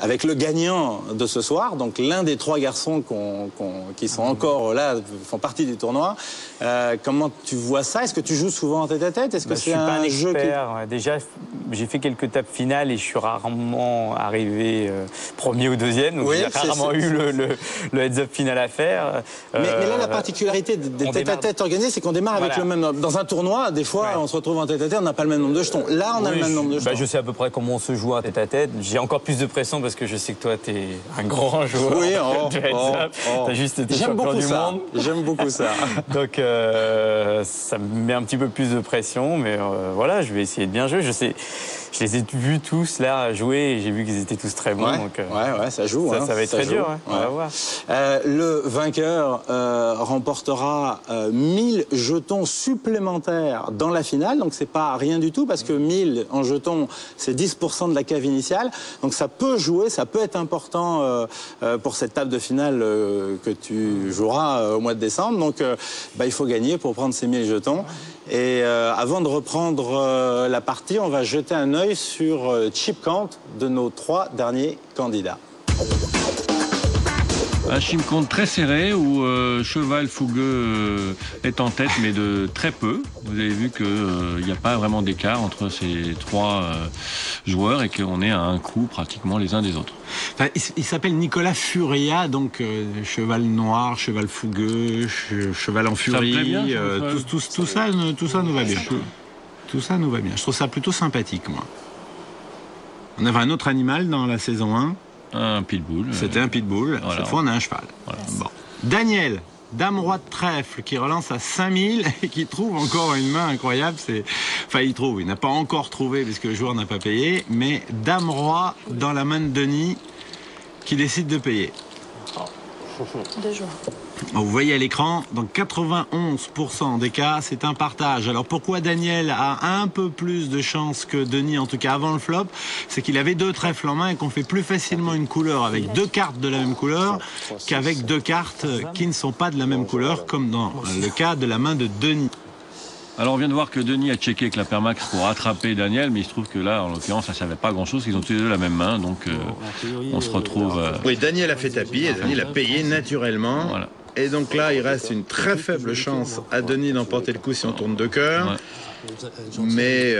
avec le gagnant de ce soir, donc l'un des 3 garçons qui sont encore là, font partie du tournoi. Comment tu vois ça? Est-ce que tu joues souvent en tête-à-tête? Est-ce que c'est un jeu qui... Déjà, j'ai fait quelques tapes finales et je suis rarement arrivé premier ou deuxième, donc j'ai rarement eu le heads-up final à faire. Mais là, la particularité des tête-à-tête organisés, c'est qu'on démarre avec le même nombre. Dans un tournoi, des fois, on se retrouve en tête-à-tête, on n'a pas le même nombre de jetons. Là, on a le même nombre de jetons. Je sais à peu près comment on se joue en tête-à-tête. J'ai encore plus de pression parce que je sais que toi, tu es un grand joueur. Oui, t'as juste été champion du monde. J'aime beaucoup ça. Donc, ça me met un petit peu plus de pression, mais voilà, je vais essayer de bien jouer. Je les ai vus tous là jouer et j'ai vu qu'ils étaient tous très bons. Donc, ça joue. Ça va être très dur, on va voir. Le vainqueur remportera 1000 jetons supplémentaires dans la finale. Donc, c'est pas rien du tout parce que 1000 en jetons, c'est 10% de la cave initiale. Donc, ça peut jouer, ça peut être important pour cette table de finale que tu joueras au mois de décembre. Donc, il faut gagner pour prendre ces 1000 jetons. Et avant de reprendre la partie, on va jeter un œil sur chip count de nos 3 derniers candidats. Un chip count très serré où Cheval Fougueux est en tête, mais de très peu. Vous avez vu qu'il n'y a pas vraiment d'écart entre ces 3 joueurs et qu'on est à un coup pratiquement les uns des autres. Enfin, il s'appelle Nicolas Furia, donc cheval noir, cheval fougueux, cheval en furie. Ça bien, tout ça nous va bien. Tout ça nous va bien. Je trouve ça plutôt sympathique, moi. On avait un autre animal dans la saison 1. Un pitbull. C'était un pitbull. Voilà. Cette fois, on a un cheval. Voilà. Bon. Daniel, dame roi de trèfle, qui relance à 5000 et qui trouve encore une main incroyable. Enfin, il n'a pas encore trouvé puisque le joueur n'a pas payé, mais dame roi dans la main de Denis qui décide de payer. 2 joueurs. Vous voyez à l'écran, dans 91% des cas, c'est un partage. Alors pourquoi Daniel a un peu plus de chance que Denis, en tout cas avant le flop? C'est qu'il avait 2 trèfles en main et qu'on fait plus facilement une couleur avec 2 cartes de la même couleur qu'avec 2 cartes qui ne sont pas de la même couleur, comme dans le cas de la main de Denis. Alors on vient de voir que Denis a checké avec la Permax pour attraper Daniel, mais il se trouve que là, en l'occurrence, ça ne savait pas grand-chose, ils ont tous les 2 la même main, donc on se retrouve... Oui, Daniel a fait tapis et Denis l'a payé naturellement. Voilà. Et donc là, il reste une très faible chance à Denis d'emporter le coup si on tourne 2 cœurs. Mais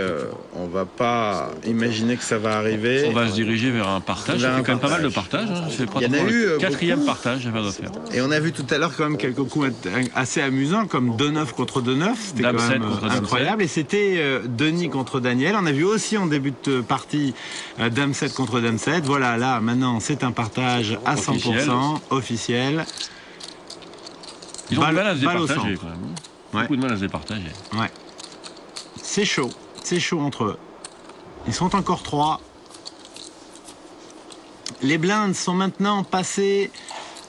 on va pas imaginer que ça va arriver. On va se diriger vers un partage. Il y a quand même pas mal de partages. Hein. C'est il y en a eu le 4e partage à faire. Et on a vu tout à l'heure quand même quelques coups assez amusants, comme 2-9 contre 2-9. C'était quand même incroyable. Et c'était Denis contre Daniel. On a vu aussi en début de partie Dame 7 contre Dame 7. Voilà, là, maintenant, c'est un partage à 100% officiel. Ils ont du mal à se départager quand même. Beaucoup de mal à se départager. Ouais. C'est chaud entre eux. Ils sont encore 3. Les blindes sont maintenant passées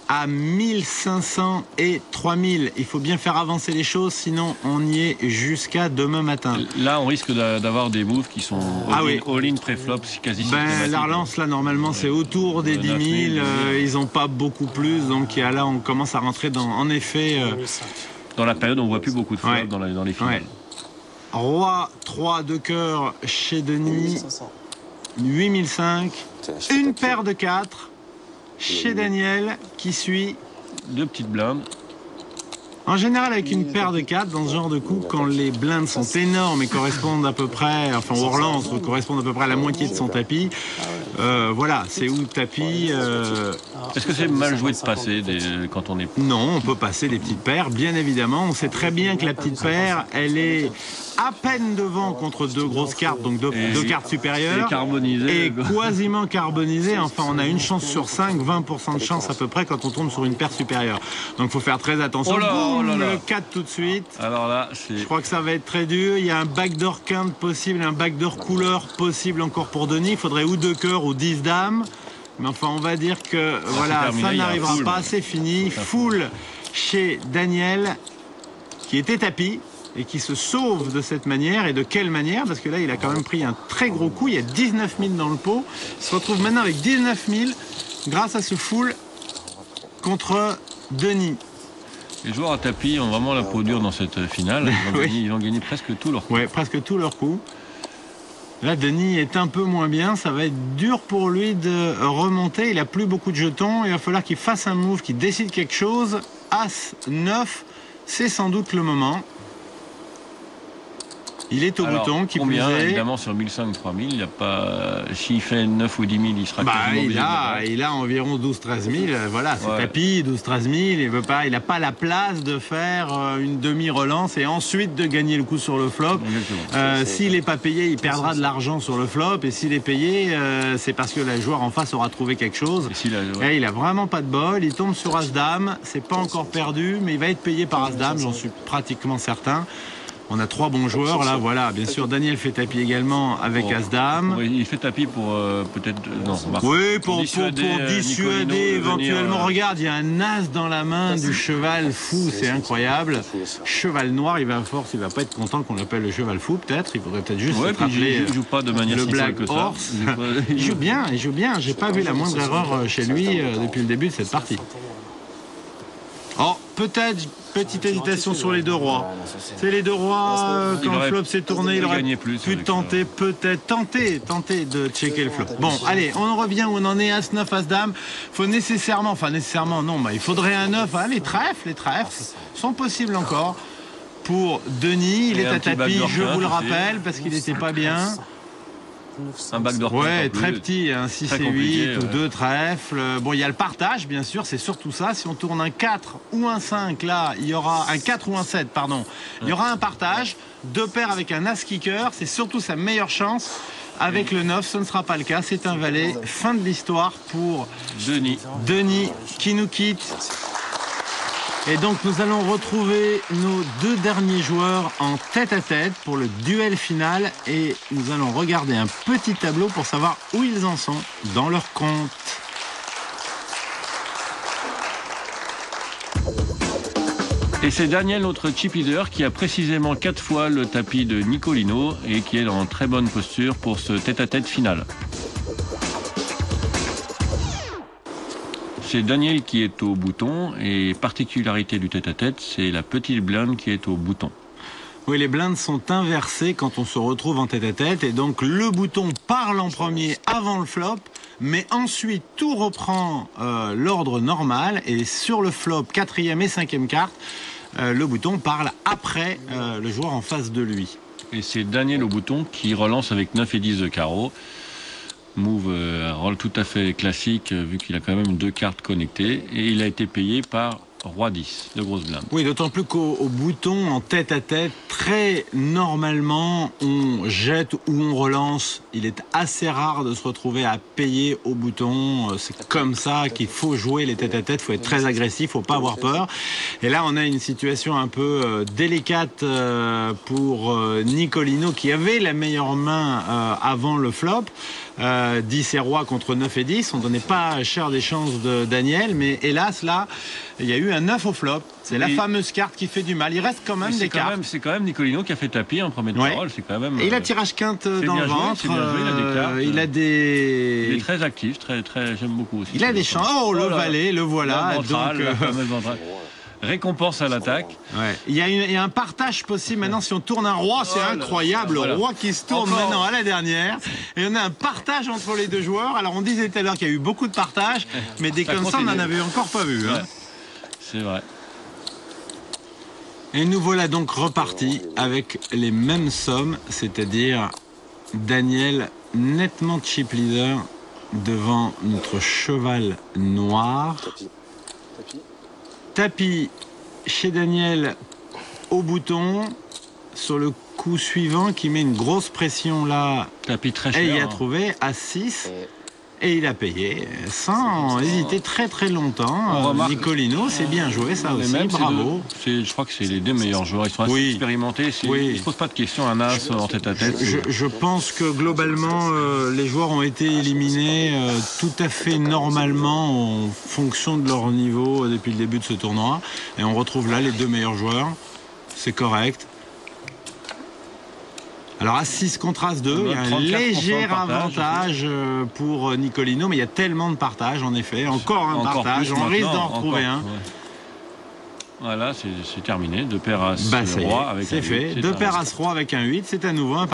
à 1500 et 3000. Il faut bien faire avancer les choses, sinon on y est jusqu'à demain matin. Là, on risque d'avoir des moves qui sont all-in pré-flop, quasi systématiques. La relance, là, normalement, c'est autour des 10 000. Ils n'ont pas beaucoup plus, donc là, on commence à rentrer en effet... dans la période, on ne voit plus beaucoup de flops dans les finales. Ouais. Roi 3 de cœur chez Denis, 8005, une paire de 4 chez Daniel qui suit 2 petites blindes. En général, avec une paire de 4, dans ce genre de coup, quand les blindes sont énormes et correspondent à peu près, enfin, au relance, correspondent à peu près à la moitié de son tapis, voilà, c'est où le tapis. Est-ce que c'est mal joué de passer quand on est... Non, on peut passer des petites paires, bien évidemment. On sait très bien que la petite paire, elle est à peine devant contre 2 grosses cartes, donc 2 cartes supérieures. Et carbonisée. Et quasiment carbonisée. Enfin, on a une chance sur 5, 20% de chance à peu près quand on tombe sur une paire supérieure. Donc, il faut faire très attention. Le 4 tout de suite. Alors là, je crois que ça va être très dur. Il y a un backdoor quinte possible, un backdoor couleur possible encore pour Denis. Il faudrait ou 2 cœurs ou 10 dames. Mais enfin, on va dire que voilà, ça n'arrivera pas. C'est fini. Full chez Daniel, qui était tapis et qui se sauve de cette manière. Et de quelle manière? Parce que là, il a quand même pris un très gros coup. Il y a 19 000 dans le pot. Il se retrouve maintenant avec 19 000 grâce à ce full contre Denis. Les joueurs à tapis ont vraiment la peau dure dans cette finale. Ils ont gagné presque tous leurs coups. Oui, presque tous leurs coups. Là, Denis est un peu moins bien. Ça va être dur pour lui de remonter. Il a plus beaucoup de jetons. Il va falloir qu'il fasse un move, qu'il décide quelque chose. As 9, c'est sans doute le moment. Il est au bouton, qui plus est. Évidemment, sur 1500, 3000, il n'y a pas. S'il fait 9 ou 10 000, il sera quasiment obligé il a environ 12-13 000. Voilà, c'est tapis, 12-13 000. Il n'a pas la place de faire une demi-relance et ensuite de gagner le coup sur le flop. S'il n'est pas payé, il perdra de l'argent sur le flop. Et s'il est payé, c'est parce que le joueur en face aura trouvé quelque chose. Et il n'a vraiment pas de bol. Il tombe sur As-Dame. C'est pas encore perdu, mais il va être payé par As-Dame, j'en suis pratiquement certain. On a 3 bons joueurs là, voilà. Bien sûr, Daniel fait tapis également avec As-Dame. Il fait tapis pour peut-être. Non, oui, pour dissuader éventuellement. Regarde, il y a un As dans la main du cheval fou, c'est incroyable. Cheval noir, il va à force, il va pas être content qu'on l'appelle le cheval fou, peut-être. Il faudrait peut-être juste se rappeler. Il joue pas de manière le Black Horse. Il joue bien, il joue bien. J'ai pas vu la moindre erreur chez lui depuis le début de cette partie. Oh, peut-être petite hésitation sur les 2 rois. C'est les 2 rois, quand le flop s'est tourné, il aurait pu tenter, peut-être, tenter de checker le flop. Bon, allez, on en revient où on en est, As-9, As-Dame. Faut nécessairement, non, il faudrait un 9. Hein, les trèfles sont possibles encore. Pour Denis, il est à tapis, je vous le rappelle, parce qu'il n'était pas bien. Un backdoor. Ouais, très petit, un 6 et 8 ou 2 trèfles. Bon, il y a le partage, bien sûr, c'est surtout ça. Si on tourne un 4 ou un 5, là, il y aura un 4 ou un 7, pardon. Il y aura un partage. 2 paires avec un As-Kicker, c'est surtout sa meilleure chance. Avec le 9, ce ne sera pas le cas. C'est un valet. Fin de l'histoire pour Denis qui nous quitte. Et donc nous allons retrouver nos 2 derniers joueurs en tête-à-tête pour le duel final et nous allons regarder un petit tableau pour savoir où ils en sont dans leur compte. Et c'est Daniel, notre chip leader, qui a précisément 4 fois le tapis de Nicolino et qui est en très bonne posture pour ce tête-à-tête final. C'est Daniel qui est au bouton et particularité du tête-à-tête, c'est la petite blinde qui est au bouton. Oui, les blindes sont inversées quand on se retrouve en tête-à-tête et donc le bouton parle en premier avant le flop, mais ensuite tout reprend l'ordre normal et sur le flop 4e et 5e carte, le bouton parle après le joueur en face de lui. Et c'est Daniel au bouton qui relance avec 9 et 10 de carreau. Move rôle tout à fait classique vu qu'il a quand même 2 cartes connectées et il a été payé par Roi 10 de grosse blinde. Oui, d'autant plus qu'au bouton en tête-à-tête, très normalement on jette ou on relance. Il est assez rare de se retrouver à payer au bouton. C'est comme ça qu'il faut jouer les tête-à-tête. Il faut être très agressif, il ne faut pas avoir peur. Et là on a une situation un peu délicate pour Nicolino qui avait la meilleure main avant le flop. 10 et roi contre 9 et 10. On ne donnait pas cher des chances de Daniel, mais hélas, là, il y a eu un 9 au flop. C'est la fameuse carte qui fait du mal. Il reste quand même des cartes. C'est quand même Nicolino qui a fait tapis en premier de parole. C'est quand même. Et il a tirage quinte dans le ventre. Il a des. Il est très actif, très, j'aime beaucoup aussi. Il a des chances. Oh, le valet, le voilà. Récompense à l'attaque. Ouais. Il y a un partage possible maintenant si on tourne un roi, c'est incroyable. Le roi qui se tourne maintenant à la dernière. Et on a un partage entre les 2 joueurs. Alors on disait tout à l'heure qu'il y a eu beaucoup de partages, mais des comme ça on n'en avait encore pas vu. Hein. C'est vrai. Et nous voilà donc repartis avec les mêmes sommes, c'est-à-dire Daniel nettement chip leader devant notre cheval noir. Tapis chez Daniel au bouton sur le coup suivant qui met une grosse pression là. Tapis très cher. Et il a trouvé à 6 et il a payé sans hésiter très longtemps. Nicolino, c'est bien joué ça aussi, bravo. Je crois que c'est les 2 meilleurs joueurs, ils sont assez expérimentés. Ils ne se posent pas de questions, un as en tête-à-tête. Je pense que globalement, les joueurs ont été éliminés tout à fait normalement en fonction de leur niveau depuis le début de ce tournoi. Et on retrouve là les 2 meilleurs joueurs, c'est correct. Alors à 6 contre As 2, il y a un léger avantage pour Nicolino, mais il y a tellement de partage en effet. Encore un partage, on risque d'en retrouver un. Voilà, c'est terminé. 2 paires As roi avec un 8. C'est fait. 2 paires As roi avec un 8, c'est à nouveau un